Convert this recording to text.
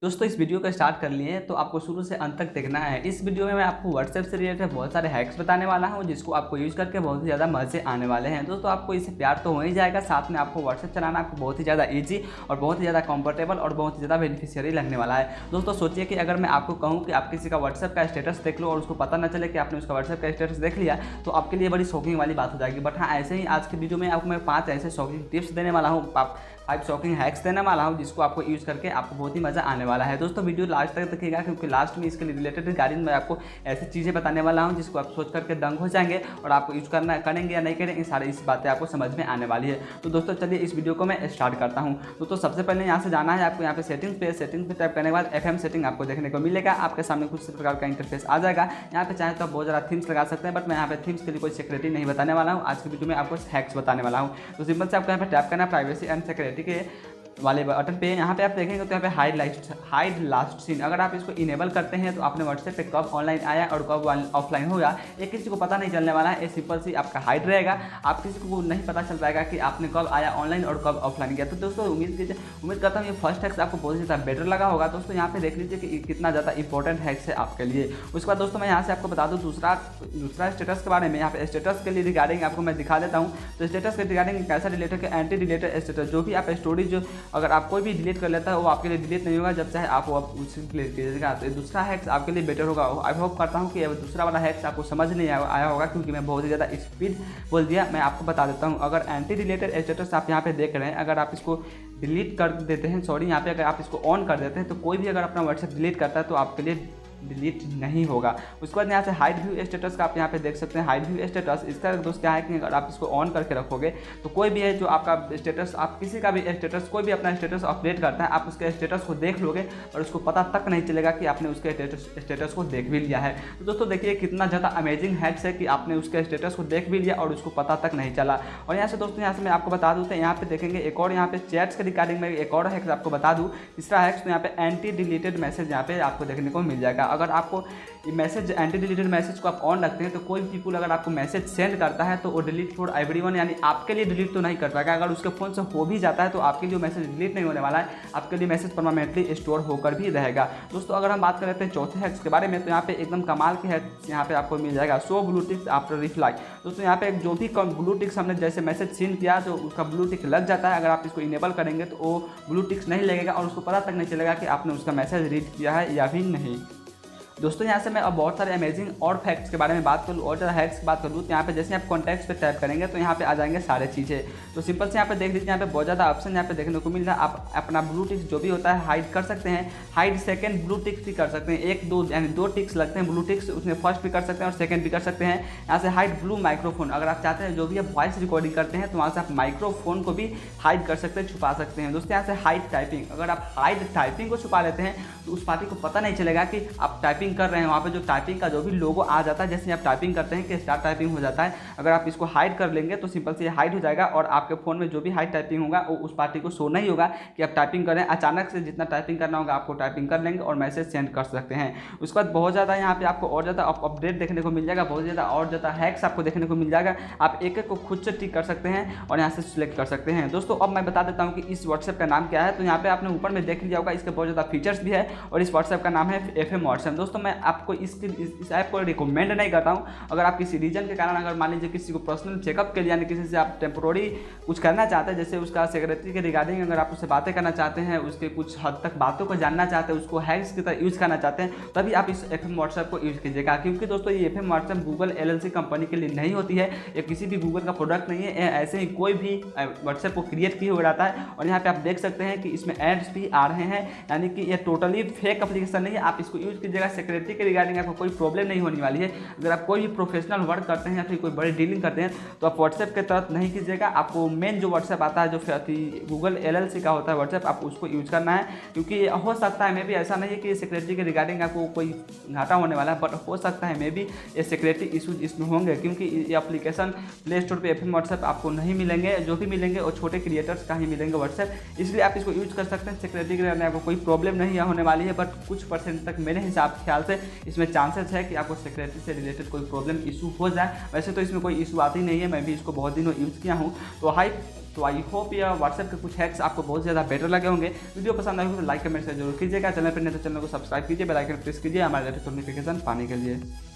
दोस्तों इस वीडियो को स्टार्ट कर लिए तो आपको शुरू से अंत तक देखना है। इस वीडियो में मैं आपको व्हाट्सएप से रिलेटेड बहुत सारे हैक्स बताने वाला हूं जिसको आपको यूज़ करके बहुत ही ज़्यादा मज़े आने वाले हैं। दोस्तों आपको इससे प्यार तो हो ही जाएगा, साथ में आपको व्हाट्सएप चलाना आपको बहुत ही ज़्यादा ईजी और बहुत ही ज़्यादा कंफर्टेबल और बहुत ही ज़्यादा बेनिफिशियरी लगने वाला है। दोस्तों सोचिए कि अगर मैं आपको कहूँ कि आप किसी का व्हाट्सएप का स्टेटस देख लो और उसको पता न चले कि आपने उसका व्हाट्सएप का स्टेटस देख लिया तो आपके लिए बड़ी शॉकिंग वाली बात हो जाएगी। बट हाँ, ऐसे ही आज की वीडियो में आपको मैं 5 ऐसे शॉकिंग टिप्स देने वाला हूँ, 5 शॉकिंग हैक्स देने वाला हूँ जिसको आपको यूज़ करके आपको बहुत ही मज़ा आने वाला है। दोस्तों वीडियो लास्ट तक देखिएगा क्योंकि लास्ट में इसके रिलेटेड रिगार्डिंग मैं आपको ऐसी चीज़ें बताने वाला हूँ जिसको आप सोच करके दंग हो जाएंगे और आपको यूज़ करेंगे या नहीं करेंगे, सारी इस बातें आपको समझ में आने वाली है। तो दोस्तों चलिए इस वीडियो को मैं स्टार्ट करता हूँ। दोस्तों सबसे पहले यहाँ से जाना है आपको, यहाँ पे सेटिंग्स पे टाइप करने के बाद FM सेटिंग आपको देखने को मिलेगा। आपके सामने कुछ प्रकार का इंटरफेस आ जाएगा। यहाँ पे चाहे तो आप बहुत ज़्यादा थीम्स लगा सकते हैं, बट मैं यहाँ पे थीम्स के लिए कोई सिक्योरिटी नहीं बताने वाला हूँ। आज की वीडियो में आपको हैक्स बताने वाला हूँ। तो सिंपल से आपको यहाँ पे टैप करना है प्राइवेसी एंड सिक्योरिटी के वाले बटन पे। यहाँ पे आप देखेंगे तो यहाँ पे हाइड लास्ट सीन, अगर आप इसको इनेबल करते हैं तो आपने व्हाट्सएप पे कब ऑनलाइन आया और कब ऑफलाइन होगा ये किसी को पता नहीं चलने वाला है। ये सिंपल सी आपका हाइड रहेगा, आप किसी को नहीं पता चल पाएगा कि आपने कब आया ऑनलाइन और कब ऑफलाइन गया। तो दोस्तों उम्मीद करता हूँ ये फर्स्ट हैक्स आपको बहुत ज़्यादा बेटर लगा होगा। दोस्तों यहाँ पे देख लीजिए कि कितना ज़्यादा इंपॉर्टेंट हैक्स है आपके लिए। उसके बाद दोस्तों मैं यहाँ से आपको बता दूँ दूसरा स्टेटस के बारे में। यहाँ पे स्टेटस के लिए रिगार्डिंग आपको मैं दिखा देता हूँ। तो स्टेटस के रिगार्डिंग कैसा रिलेटेड है, एंटी रिलेटेड स्टेटस, जो भी आप स्टोरी जो अगर आप कोई भी डिलीट कर लेता है वो आपके लिए डिलीट नहीं होगा जब चाहे आप वो उसे डिलीट कीजिएगा। तो दूसरा हैक्स आपके लिए बेटर होगा। आई होप करता हूँ कि दूसरा वाला हैक्स आपको समझ नहीं आया होगा क्योंकि मैं बहुत ही ज़्यादा स्पीड बोल दिया। मैं आपको बता देता हूँ, अगर एंटी रिलेटेड स्टेटस आप यहाँ पे देख रहे हैं, अगर आप इसको डिलीट कर देते हैं, सॉरी यहाँ पे अगर आप इसको ऑन कर देते हैं तो कोई भी अगर अपना व्हाट्सएप डिलीट करता है तो आपके लिए डिलीट नहीं होगा। उसके बाद यहाँ से हाइड व्यू स्टेटस का आप यहाँ पे देख सकते हैं। हाइड व्यू स्टेटस इसका दोस्त क्या है कि अगर आप इसको ऑन करके रखोगे तो कोई भी है जो आपका स्टेटस, आप किसी का भी स्टेटस, कोई भी अपना स्टेटस अपडेट करता है, आप उसके स्टेटस को देख लोगे और उसको पता तक नहीं चलेगा कि आपने उसके स्टेटस को देख भी लिया है। तो दोस्तों देखिए कितना ज़्यादा अमेजिंग हैक्स है कि आपने उसके स्टेटस को देख भी लिया और उसको पता तक नहीं चला। और यहाँ से दोस्तों यहाँ से मैं आपको बता दूँ तो यहाँ पे देखेंगे एक और, यहाँ पे चैट्स के रिगार्डिंग में एक और हैक्स आपको बता दूँ। तीसरा हैक्स तो यहाँ पे एंटी डिलीटेड मैसेज यहाँ पे आपको देखने को मिल जाएगा। अगर आपको मैसेज एंटी डिलीटेड मैसेज को आप ऑन रखते हैं तो कोई भी पीपल अगर आपको मैसेज सेंड करता है तो वो डिलीट फॉर एवरीवन, यानी आपके लिए डिलीट तो नहीं कर पाएगा। अगर उसके फ़ोन से हो भी जाता है तो आपके लिए मैसेज डिलीट नहीं होने वाला है, आपके लिए मैसेज परमानेंटली स्टोर होकर भी रहेगा। दोस्तों अगर हम बात कर लेते हैं चौथे हैक्स के बारे में तो यहाँ पे एकदम कमाल के हैक्स यहाँ पे आपको मिल जाएगा। Show blue ticks after reply. दोस्तों यहाँ पे जो भी ब्लू टिक्स हमने जैसे मैसेज सेंड किया तो उसका ब्लू टिक लग जाता है। अगर आप इसको इनेबल करेंगे तो वो ब्लू टिक्स नहीं लगेगा और उसको पता तक नहीं चलेगा कि आपने उसका मैसेज रीड किया है या भी नहीं। दोस्तों यहाँ से मैं अब बहुत सारे अमेजिंग और फैक्ट्स के बारे में बात करूँ और ज़्यादा हैक्स की बात करूँ तो यहाँ पे जैसे आप कॉन्टैक्ट्स पे टैप करेंगे तो यहाँ पे आ जाएंगे सारे चीज़ें। तो सिंपल से यहाँ पे देख लीजिए, यहाँ पे बहुत ज़्यादा ऑप्शन यहाँ पे देखने को मिल रहा है। आप अपना ब्लू टिक्स जो भी होता है हाइड कर सकते हैं, हाइड सेकंड ब्लू टिक्स भी कर सकते हैं। 1 2 यानी 2 टिक्स लगते हैं ब्लू टिक्स, उसमें फर्स्ट भी कर सकते हैं और सेकंड भी कर सकते हैं। यहाँ से हाइड ब्लू माइक्रोफोन, अगर आप चाहते हैं जो भी आप वॉइस रिकॉर्डिंग करते हैं तो वहाँ से आप माइक्रोफोन को भी हाइड कर सकते हैं, छुपा सकते हैं। दोस्तों यहाँ से हाइड टाइपिंग, अगर आप हाइड टाइपिंग को छुपा लेते हैं तो उस पार्टी को पता नहीं चलेगा कि आप टाइपिंग कर रहे हैं। वहाँ पर जो टाइपिंग का जो भी लोगो आ जाता है, जैसे आप टाइपिंग करते हैं कि स्टार्ट टाइपिंग हो जाता है, अगर आप इसको हाइड कर लेंगे तो सिंपल से हाइड हो जाएगा और आपके फ़ोन में जो भी हाइड टाइपिंग होगा वो उस पार्टी को शो नहीं होगा कि आप टाइपिंग करें। अचानक से जितना टाइपिंग करना होगा आपको टाइपिंग कर लेंगे और मैसेज सेंड कर सकते हैं। उसके बाद बहुत ज़्यादा यहाँ पे आपको और ज़्यादा अपडेट देखने को मिल जाएगा, बहुत ज़्यादा और ज़्यादा हैक्स आपको देखने को मिल जाएगा। आप एक एक को खुद से टिक कर सकते हैं और यहाँ से सिलेक्ट कर सकते हैं। दोस्तों अब मैं बता देता हूँ कि इस व्हाट्सएप का नाम क्या है। तो यहाँ पे आपने ऊपर में देख लिया होगा, इसके बहुत ज़्यादा फीचर्स भी है और इस व्हाट्सएप का नाम है FM व्हाट्सएप। दोस्तों मैं आपको इस ऐप को रिकमेंड नहीं करता हूं। अगर आप किसी रीजन के कारण, अगर मान लीजिए किसी को पर्सनल चेकअप के लिए यानी किसी से आप टेम्पोररी कुछ करना चाहते हैं, जैसे उसका सेक्रेटरी के रिगार्डिंग अगर आप उससे बातें करना चाहते हैं, उसके कुछ हद तक बातों को जानना चाहते हैं, उसको हैक्स की तरह यूज़ करना चाहते हैं, तभी आप इस FM व्हाट्सएप को यूज़ कीजिएगा। क्योंकि दोस्तों ये FM WhatsApp Google LLC company के लिए नहीं होती है, ये किसी भी गूगल का प्रोडक्ट नहीं है। ऐसे ही कोई भी व्हाट्सएप को क्रिएट किया हुआ रहता है। और यहाँ पे आप देख सकते हैं कि इसमें एड्स भी आ रहे हैं, यानी कि ये टोटली फेक एप्लीकेशन नहीं है। आप इसको यूज़ कीजिएगा, सिक्योरिटी के रिगार्डिंग आपको कोई प्रॉब्लम नहीं होने वाली है। अगर आप कोई भी प्रोफेशनल वर्क करते हैं या फिर कोई बड़ी डीलिंग करते हैं तो आप व्हाट्सएप के तरफ नहीं कीजिएगा। आपको मेन जो व्हाट्सएप आता है जो गूगल LLC का होता है व्हाट्सएप, आप उसको यूज़ करना है। क्योंकि हो सकता है मे भी ऐसा नहीं है कि सिक्योरिटी के रिगार्डिंग आपको कोई घाटा होने वाला है, बट हो सकता है मे भी ये सिक्योरिटी इशूज इसमें होंगे। क्योंकि ये एप्लीकेशन प्ले स्टोर पर FM व्हाट्सएप आपको नहीं मिलेंगे, जो भी मिलेंगे वो छोटे क्रिएटर्स का ही मिलेंगे व्हाट्सएप, इसलिए आप इसको यूज़ कर सकते हैं। सिक्योरिटी के रिगार्डिंग आपको कोई प्रॉब्लम नहीं होने वाली है, बट कुछ % तक मेरे हिसाब ख्याल से इसमें चांसेस है कि आपको सिक्योरिटी से रिलेटेड कोई प्रॉब्लम इशू हो जाए। वैसे तो इसमें कोई इशू आती नहीं है, मैं भी इसको बहुत दिनों यूज़ किया हूँ। तो तो आई होप यह व्हाट्सएप के कुछ हैक्स आपको बहुत ज़्यादा बेटर लगे होंगे। वीडियो पसंद आए तो लाइक कमेंट से जरूर कीजिएगा। चैनल पर नहीं तो चैनल को सब्सक्राइब कीजिए, बेल आइकन प्रेस कीजिए हमारे लेटेस्ट नोटिफिकेशन पाने के लिए।